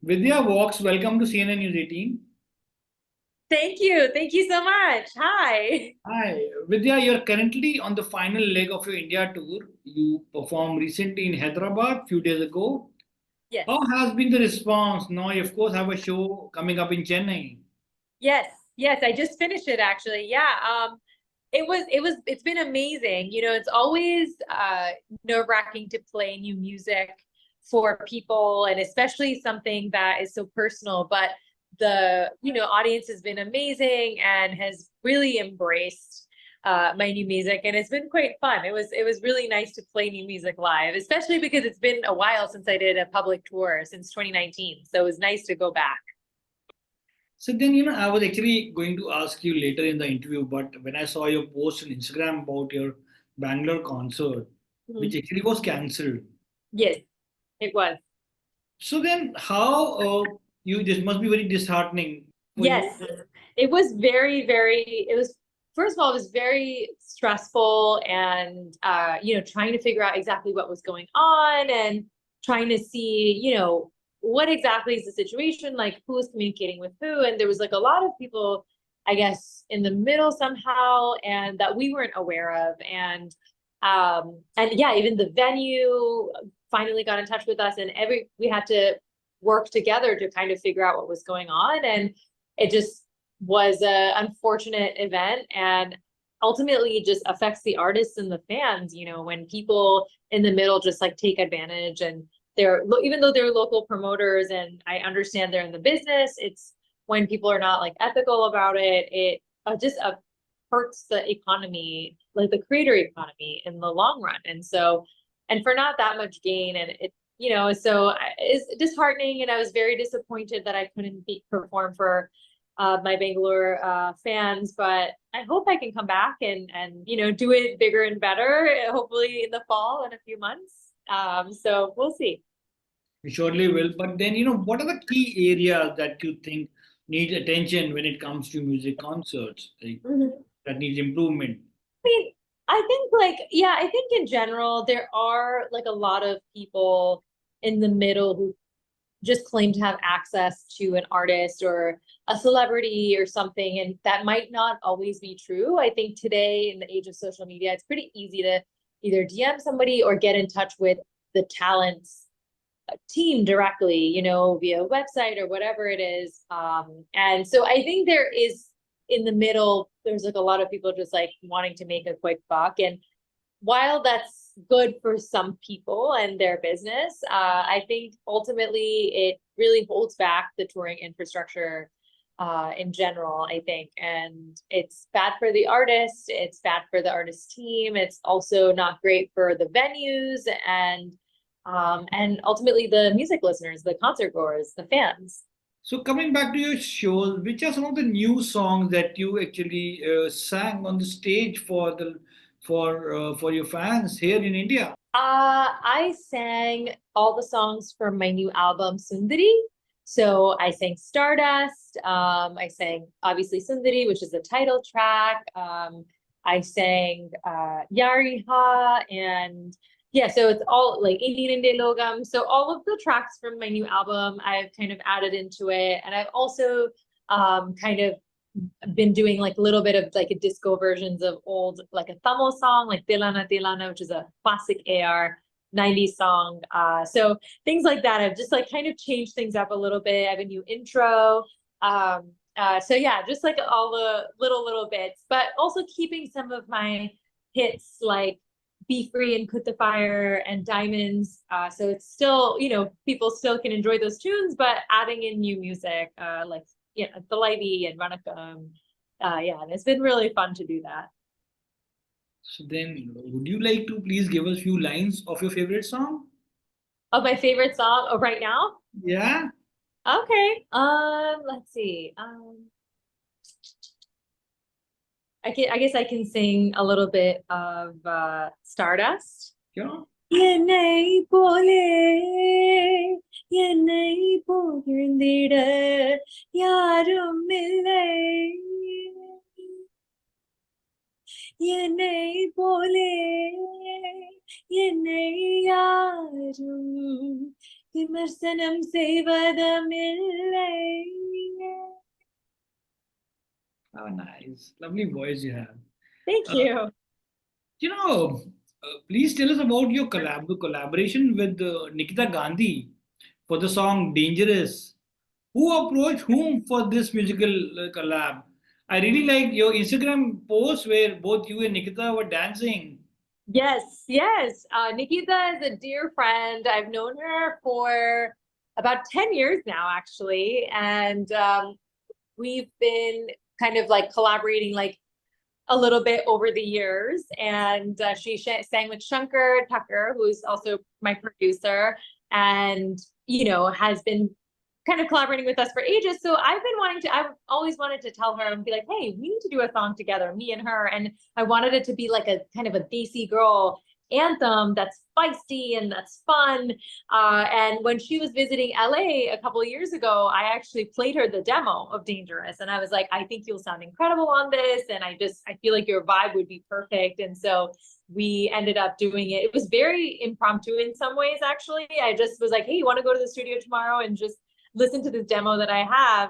Vidya Vox, welcome to CNN News 18. Thank you. Thank you so much. Hi. Hi, Vidya, you're currently on the final leg of your India tour. You performed recently in Hyderabad a few days ago. Yes. How has been the response? Now, you, of course, have a show coming up in Chennai. Yes. Yes. I just finished it actually. Yeah. It's been amazing. It's always nerve-wracking to play new music for people and especially something that is so personal. But the audience has been amazing and has really embraced my new music, and it's been quite fun. It was really nice to play new music live, especially because it's been a while since I did a public tour, since 2019. So it was nice to go back. So then, I was actually going to ask you later in the interview, but when I saw your post on Instagram about your Bangalore concert, which Mhm. actually was cancelled. Yes, it was. So then, how this must be very disheartening for you. Yes, it was it was, first of all, it was very stressful and, trying to figure out exactly what was going on and trying to see, what exactly is the situation, like who is communicating with who. And there was like a lot of people, I guess, in the middle somehow, and that we weren't aware of. And yeah, even the venue finally got in touch with us, and we had to work together to kind of figure out what was going on. And it just was a unfortunate event, and ultimately it just affects the artists and the fans, when people in the middle just like take advantage. And they're, even though they're local promoters and I understand they're in the business, it's when people are not like ethical about it, it just hurts the economy, like the creator economy in the long run. And so, and for not that much gain, and so it's disheartening. And I was very disappointed that I couldn't perform for my Bangalore fans, but I hope I can come back and do it bigger and better, hopefully in the fall in a few months. So we'll see. We surely will. But then, what are the key areas that you think need attention when it comes to music concerts, like, Mhm. that needs improvement? I mean, I think like, yeah, I think in general, there are like a lot of people in the middle who just claim to have access to an artist or a celebrity or something, and that might not always be true. I think today, in the age of social media, it's pretty easy to either DM somebody or get in touch with the talent's team directly, via website or whatever it is. And so I think there is, in the middle, there's like a lot of people just like wanting to make a quick buck. And while that's good for some people and their business, I think ultimately it really holds back the touring infrastructure in general, I think. And it's bad for the artist, it's bad for the artist team, it's also not great for the venues, and ultimately the music listeners, the concert goers, the fans. So, coming back to your shows, which are some of the new songs that you actually sang on the stage for your fans here in India? I sang all the songs from my new album, Sundari. So I sang Stardust. I sang obviously Sundari, which is the title track. I sang Yari Ha, and yeah, so it's all like Indie Logam. So all of the tracks from my new album, I've kind of added into it. And I've also kind of been doing like a little bit of like a disco versions of old, like a Tamil song, like Tilana Tilana, which is a classic AR 90s song. So things like that. I've just like kind of changed things up a little bit. I have a new intro. So yeah, just like all the little bits, but also keeping some of my hits like Be Free and Put the Fire and Diamonds. So it's still, people still can enjoy those tunes, but adding in new music, like Thalavi and Vanakkam. Yeah, and it's been really fun to do that. So then, would you like to please give us few lines of your favorite song? Oh, my favorite song, oh, right now? Yeah. Okay. Let's see. I guess I can sing a little bit of Stardust. Sure. என்னை போலே என்னை புகழ்ந்திட யாரும் இல்லை, என்னை போலே என்னை யாரும் விமர்சனம் செய்வதமில்லை. Oh, nice. Lovely voice you have. Thank Uh, you. you know, please tell us about your collaboration with Nikita Gandhi for the song Dangerous. Who approached whom for this musical collab? I really like your Instagram post where both you and Nikita were dancing. Yes, yes. Nikita is a dear friend. I've known her for about 10 years now, actually. And we've been kind of like collaborating like a little bit over the years. And she sang with Shankar Tucker, who's also my producer, and, you know, has been kind of collaborating with us for ages. So I've always wanted to tell her and be like, hey, we need to do a song together, me and her. And I wanted it to be like a kind of a Desi girl anthem that's feisty and that's fun. And when she was visiting LA a couple of years ago, I actually played her the demo of Dangerous. And I was like, I think you'll sound incredible on this. And I feel like your vibe would be perfect. And so we ended up doing it. It was very impromptu in some ways, actually. I just was like, hey, you want to go to the studio tomorrow and just listen to this demo that I have?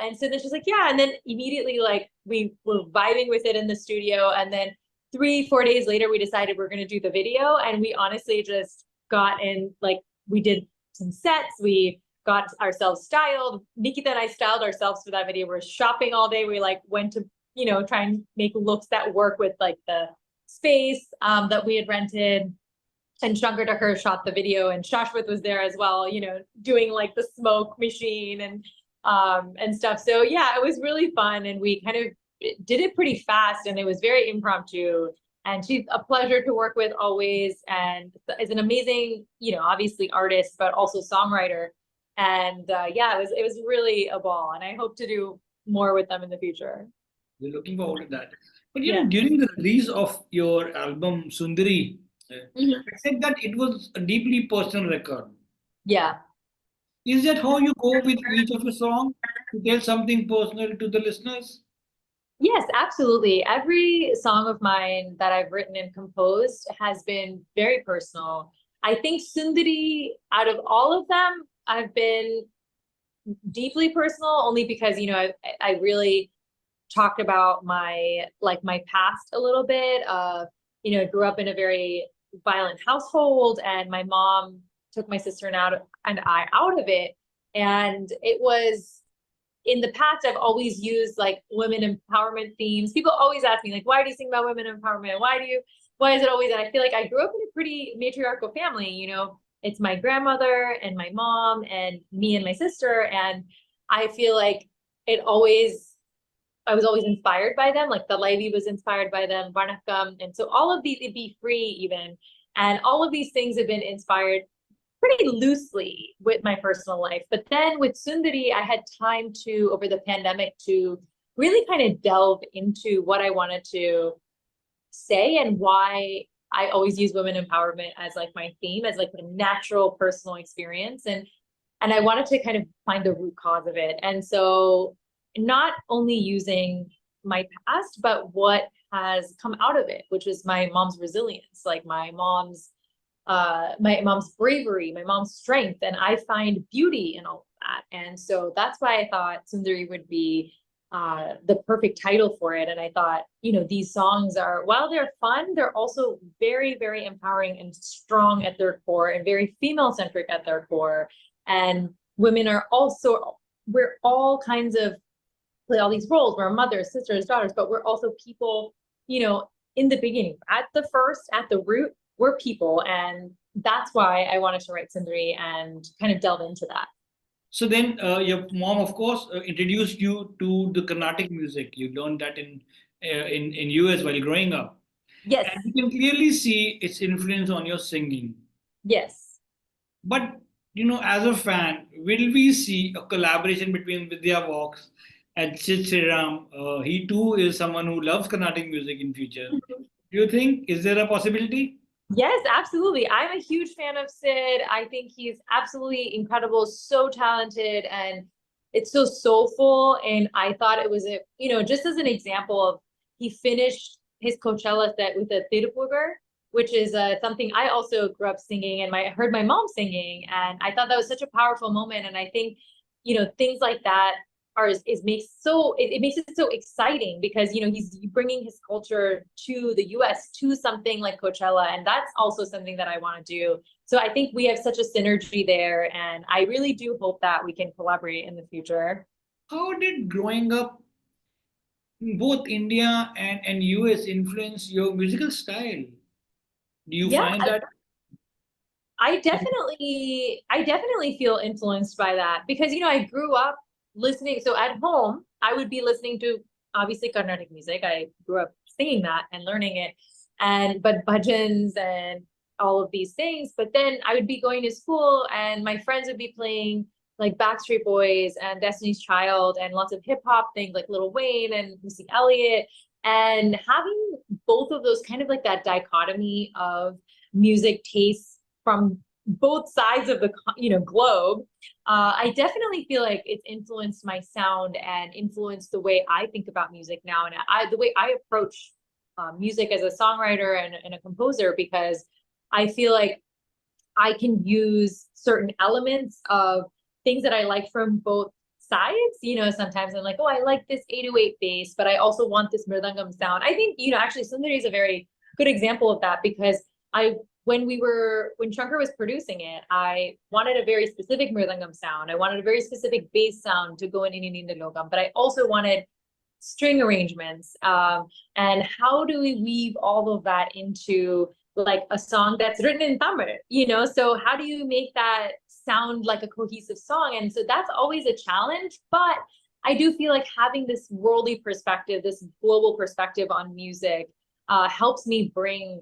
And so then she's like, yeah. And then immediately, like, we were vibing with it in the studio. And then 3-4 days later, we decided we're going to do the video. And we honestly just got in, like, we did some sets. We got ourselves styled. Nikita and I styled ourselves for that video. We're shopping all day. We like went to, you know, try and make looks that work with like the space that we had rented. And Shankar Tucker shot the video, and Shashwat was there as well, you know, doing like the smoke machine and stuff. So yeah, it was really fun, and we kind of did it pretty fast, and it was very impromptu. And she's a pleasure to work with always, and is an amazing, you know, obviously artist, but also songwriter. And yeah, it was really a ball, and I hope to do more with them in the future. We're looking forward to that. But you know, Yeah. during the release of your album Sundari, Mhm. I said that it was a deeply personal record. Yeah. Is that how you go with each of your songs to tell something personal to the listeners? Yes, absolutely. Every song of mine that I've written and composed has been very personal. I think Sundari, out of all of them, I've been deeply personal only because, you know, I really talked about my like my past a little bit. You know, I grew up in a very violent household, and my mom took my sister and I out of it. And it was in the past, I've always used like women empowerment themes. People always ask me, like, why do you sing about women empowerment? Why is it always? And I feel like I grew up in a pretty matriarchal family, you know, it's my grandmother and my mom and me and my sister. And I feel like it always, I was always inspired by them. Like the Lady was inspired by them, Varnakam. And so all of these, Be Free even. And all of these things have been inspired pretty loosely with my personal life. But then with Sundari, I had time to, over the pandemic, to really kind of delve into what I wanted to say and why I always use women empowerment as like my theme, as like a natural personal experience. And I wanted to kind of find the root cause of it. And so not only using my past, but what has come out of it, which is my mom's resilience, like my mom's bravery, my mom's strength, and I find beauty in all of that. And so that's why I thought Sundari would be the perfect title for it. And I thought, you know, these songs are, while they're fun, they're also very, very empowering and strong at their core and very female centric at their core. And women are also, we're all kinds of play all these roles. We're mothers, sisters, daughters, but we're also people, you know, in the beginning, at the root, we're people. And that's why I wanted to write Sundari and kind of delve into that. So then, your mom, of course, introduced you to the Carnatic music. You learned that in US while growing up, Yes. and you can clearly see its influence on your singing. Yes. But you know, as a fan, will we see a collaboration between Vidya Vox and Sid Sriram? He too is someone who loves Carnatic music in future. Do you think is there a possibility? Yes, absolutely. I'm a huge fan of Sid. I think he's absolutely incredible, so talented, and it's so soulful. And I thought it was a, you know, just as an example of, he finished his Coachella set with a Tirupurgar. which is something I also grew up singing, and I heard my mom singing, and I thought that was such a powerful moment. And I think, things like that is makes so it makes it so exciting, because he's bringing his culture to the US, to something like Coachella, and that's also something that I want to do. So I think we have such a synergy there, and I really do hope that we can collaborate in the future. How did growing up in both India and US influence your musical style? Do you Yeah, find that? I definitely feel influenced by that, because I grew up listening. So at home, I would be listening to obviously Carnatic music. I grew up singing that and learning it, but bhajans and all of these things. But then I would be going to school, and my friends would be playing like Backstreet Boys and Destiny's Child and lots of hip hop things like Lil Wayne and Missy Elliott, and having both of those, kind of like that dichotomy of music tastes from both sides of the globe. I definitely feel like it's influenced my sound and influenced the way I think about music now, and the way I approach music as a songwriter and a composer, because I feel like I can use certain elements of things that I like from both sides. Sometimes I'm like, oh, I like this 808 bass, but I also want this mridangam sound. I think, actually Sundari is a very good example of that, because I when Shankar was producing it, I wanted a very specific mridangam sound. I wanted a very specific bass sound to go in Ninda Logam, but I also wanted string arrangements. And how do we weave all of that into like a song that's written in Tamil? So how do you make that sound like a cohesive song? And so that's always a challenge, but I do feel like having this worldly perspective, this global perspective on music, helps me bring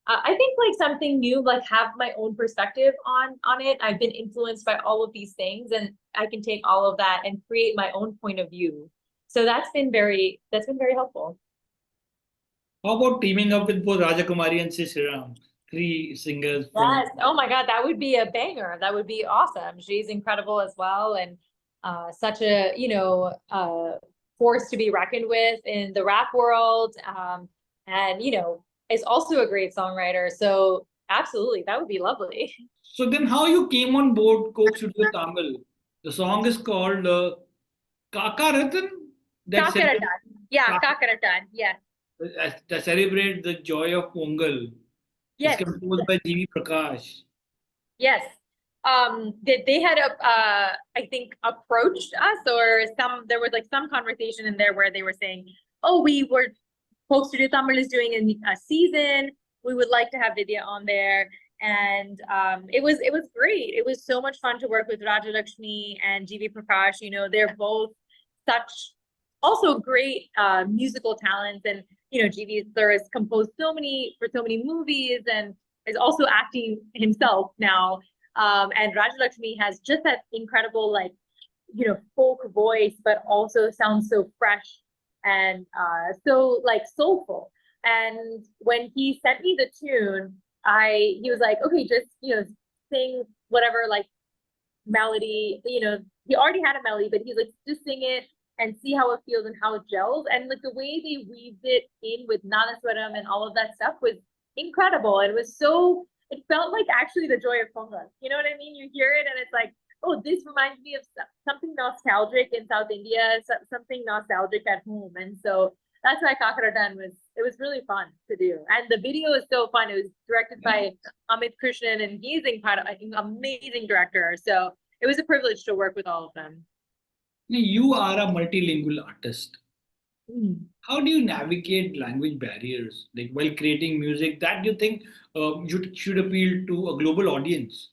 I think like something new, like have my own perspective on it. I've been influenced by all of these things, and I can take all of that and create my own point of view. So that's been very helpful. How about teaming up with both Rajakumari and Sisram, three singers from? Yes. Oh my God, that would be a banger. That would be awesome. She's incredible as well, and such a force to be reckoned with in the rap world. And is also a great songwriter. So absolutely, that would be lovely. So then, how you came on board Coke Studio Tamil? The song is called Kaakarattan, that celebrate, Kaakarattan. Yeah, Kaakarattan. Yes. that celebrate the joy of Pongal. It's Yes. composed by G.V. Prakash. Yes. They had I think approached us, or there was like some conversation in there where they were saying, oh, we were Coke Studio Tamil is doing a season. We would like to have Vidya on there. And it was great. It was so much fun to work with Raja Lakshmi and GV Prakash. They're both such also great musical talents. And GV Sir has composed for so many movies, and is also acting himself now. And Raja Lakshmi has just that incredible like folk voice, but also sounds so fresh and so like soulful. And when he sent me the tune, he was like, okay, just sing whatever like melody. He already had a melody, but he's like, just sing it and see how it feels and how it gels. And like the way they weaved it in with Nadaswaram and all of that stuff was incredible. It felt like actually the joy of Pongal. You know what I mean? You hear it and it's like, oh, this reminds me of something nostalgic in South India, something nostalgic at home. And so that's why Kaakarattan it was really fun to do. And the video is so fun. It was directed by Amit Krishnan, and he's an amazing director. So it was a privilege to work with all of them. You are a multilingual artist. Mm. How do you navigate language barriers, like while creating music that you think should appeal to a global audience?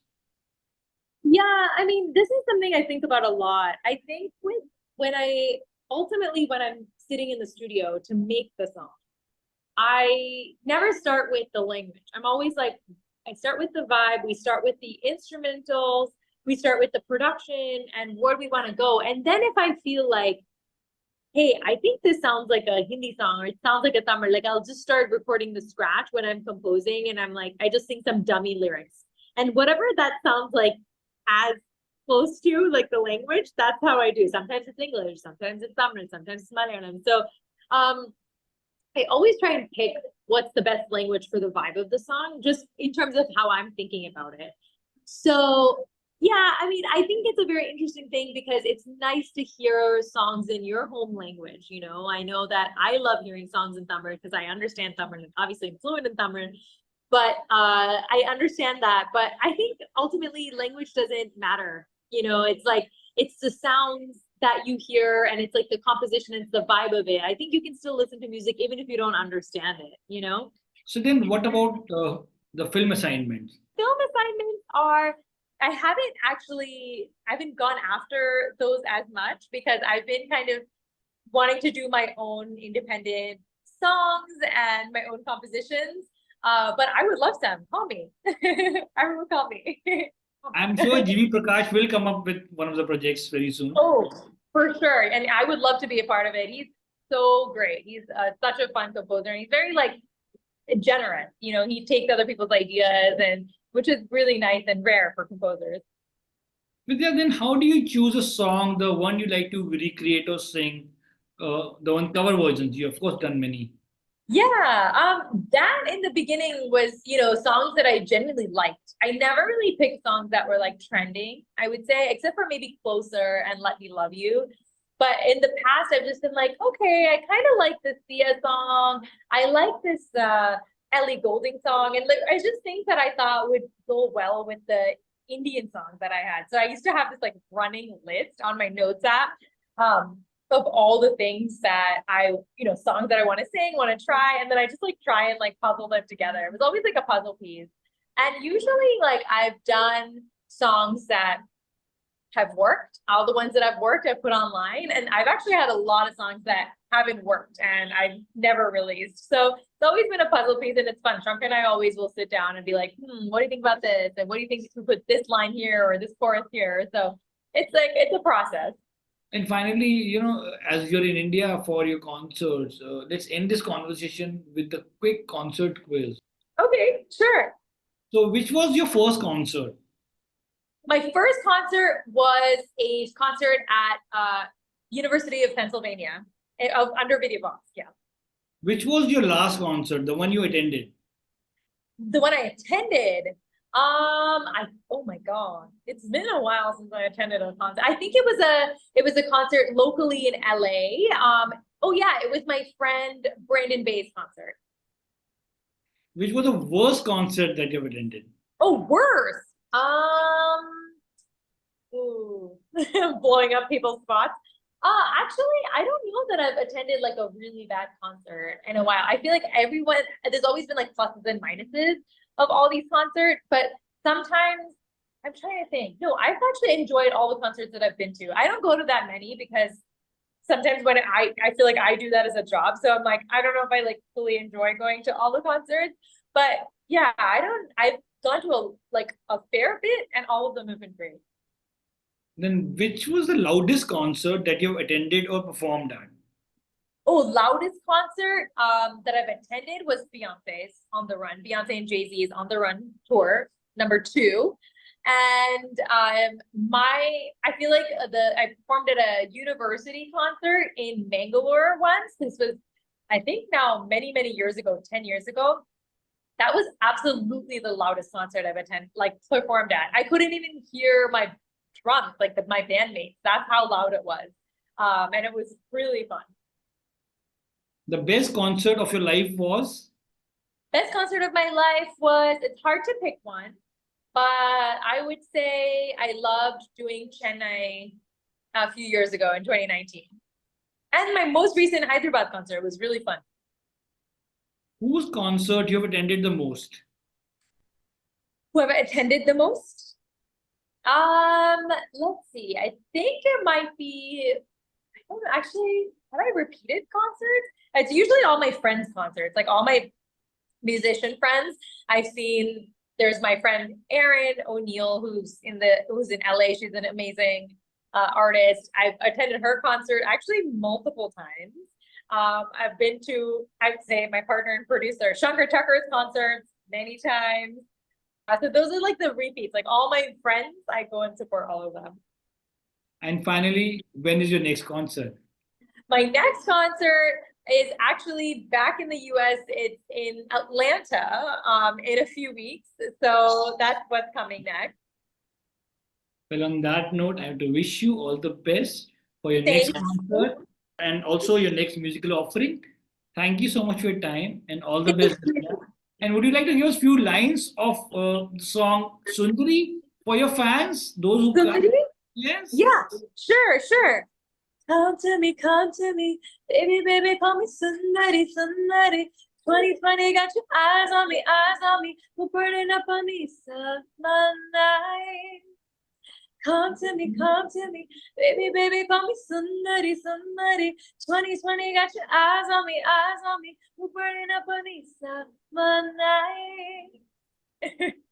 Yeah, I mean, this is something I think about a lot. I think when I ultimately when I'm sitting in the studio to make the song, I never start with the language. I'm always like, I start with the vibe, we start with the instrumentals, we start with the production and where we want to go. And then if I feel like, hey, I think this sounds like a Hindi song, or it sounds like a Tamil, like I'll just start recording the scratch when I'm composing, and I'm like, I just sing some dummy lyrics. And whatever that sounds like as close to like the language, that's how I do. Sometimes it's English, sometimes it's Tamil, sometimes it's Malayalam. So I always try and pick what's the best language for the vibe of the song, just in terms of how I'm thinking about it. So, yeah, I mean, I think it's a very interesting thing because it's nice to hear songs in your home language. You know, I know that I love hearing songs in Tamil because I understand Tamil and obviously I'm fluent in Tamil, but I understand that. But I think ultimately language doesn't matter. You know, it's like it's the sounds that you hear and it's like the composition, it's the vibe of it. I think you can still listen to music even if you don't understand it, you know? So then, what about the film assignments? Film assignments are, I haven't gone after those as much because I've been kind of wanting to do my own independent songs and my own compositions. But I would love some. Call me. Everyone call me. I'm sure GV Prakash will come up with one of the projects very soon. Oh, for sure. And I would love to be a part of it. He's so great. He's such a fun composer. And he's very like generous. You know, he takes other people's ideas and which is really nice and rare for composers. Vidya, then how do you choose a song, the one you like to recreate or sing, the one cover versions? You of course done many. Yeah, that in the beginning was, you know, songs that I genuinely liked. I never really picked songs that were like trending, I would say, except for maybe Closer and Let Me Love You. But in the past, I've just been like, okay, I kind of like this Sia song. I like this Ellie Goulding song. And like, I just think that I thought would go well with the Indian songs that I had. So I used to have this like running list on my notes app. Of all the things that I, you know, songs that I want to sing, want to try, and then I just like try and like puzzle them together. It was always like a puzzle piece. And usually like I've done songs that have worked. All the ones that I've worked, I've put online. And I've actually had a lot of songs that haven't worked and I've never released. So it's always been a puzzle piece and it's fun. Trump and I always will sit down and be like, what do you think about this? And what do you think if we put this line here or this chorus here? So it's like, it's a process. And finally, you know, as you're in India for your concerts, let's end this conversation with the quick concert quiz. Okay, sure. So, which was your first concert? My first concert was a concert at University of Pennsylvania under Vidya Vox. Yeah. Which was your last concert, the one you attended? The one I attended, oh my God, it's been a while since I attended a concert. I think it was a concert locally in LA. Oh yeah, it was my friend Brandon Bay's concert. Which was the worst concert that you've attended? Oh, worse. Ooh, blowing up people's spots. Actually, I don't know that I've attended like a really bad concert in a while. I feel like there's always been like pluses and minuses of all these concerts, but sometimes I'm trying to think. No, I've actually enjoyed all the concerts that I've been to. I don't go to that many because sometimes when I feel like I do that as a job. So I'm like, I don't know if I like fully enjoy going to all the concerts, but yeah, I've gone to a fair bit and all of them have been great. Then, which was the loudest concert that you've attended or performed at? Oh, loudest concert that I've attended was Beyonce's On the Run. Beyonce and Jay-Z's On the Run tour, #2. And I feel like I performed at a university concert in Bangalore once. This was, I think now many, many years ago, 10 years ago. That was absolutely the loudest concert I've performed at. I couldn't even hear my drums, my bandmates. That's how loud it was. And it was really fun. The best concert of your life was? Best concert of my life was, it's hard to pick one, but I would say I loved doing Chennai a few years ago in 2019. And my most recent Hyderabad concert was really fun. Whose concert you have attended the most? Who have I attended the most? Let's see. I think it might be, I don't know, actually, have I repeated concerts? It's usually all my friends' concerts, like all my musician friends. I've seen, there's my friend Erin O'Neill, who's in LA. She's an amazing artist. I've attended her concert actually multiple times. I've been to, I would say, my partner and producer Shankar Tucker's concerts many times. So those are like the repeats, like all my friends, I go and support all of them. And finally, when is your next concert? My next concert, is actually back in the US. It's in Atlanta in a few weeks. So that's what's coming next. Well, on that note, I have to wish you all the best for your next Thank you. concert and also your next musical offering. Thank you so much for your time and all the best. And would you like to give us a few lines of the song Sundari for your fans, those who can't? Somebody? Yes. Yeah, sure. Come to me, baby, call me Sundari, Sundari. 2020 got your eyes on me. We're burning up on the summer night. Come to me, baby, call me Sundari, Sundari. 2020 got your eyes on me. We're burning up on the summer night.